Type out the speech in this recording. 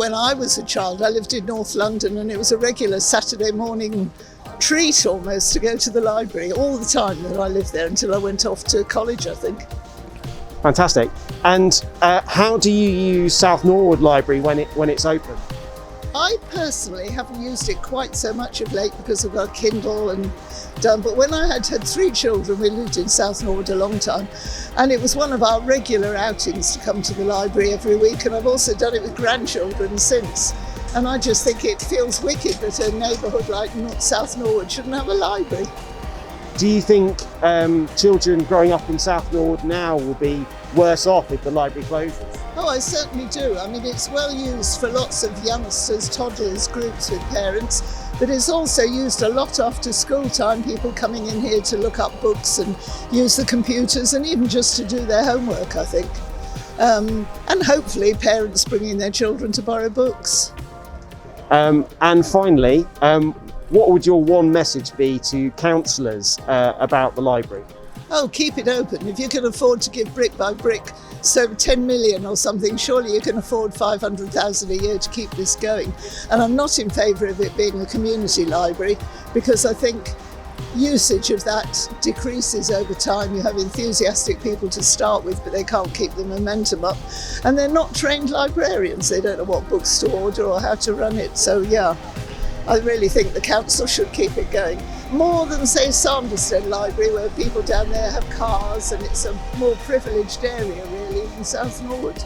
when I was a child, I lived in North London, and it was a regular Saturday morning treat almost to go to the library all the time that I lived there until I went off to college, I think. Fantastic. And how do you use South Norwood Library when it's open? I personally haven't used it quite so much of late because I've got a Kindle and done, but when I had 3 children, we lived in South Norwood a long time, and it was one of our regular outings to come to the library every week, and I've also done it with grandchildren since. And I just think it feels wicked that a neighbourhood like South Norwood shouldn't have a library. Do you think children growing up in South Norwood now will be worse off if the library closes? Oh, I certainly do. I mean, it's well used for lots of youngsters, toddlers, groups with parents, but it's also used a lot after school time, people coming in here to look up books and use the computers and even just to do their homework, I think. And hopefully parents bringing their children to borrow books. And finally, what would your one message be to councillors about the library? Oh, keep it open. If you can afford to give brick by brick, so 10 million or something, surely you can afford 500,000 a year to keep this going. And I'm not in favour of it being a community library, because I think usage of that decreases over time. You have enthusiastic people to start with, but they can't keep the momentum up. And they're not trained librarians. They don't know what books to order or how to run it. So yeah, I really think the council should keep it going. More than, say, Sanderstead Library, where people down there have cars and it's a more privileged area really in South Norwood.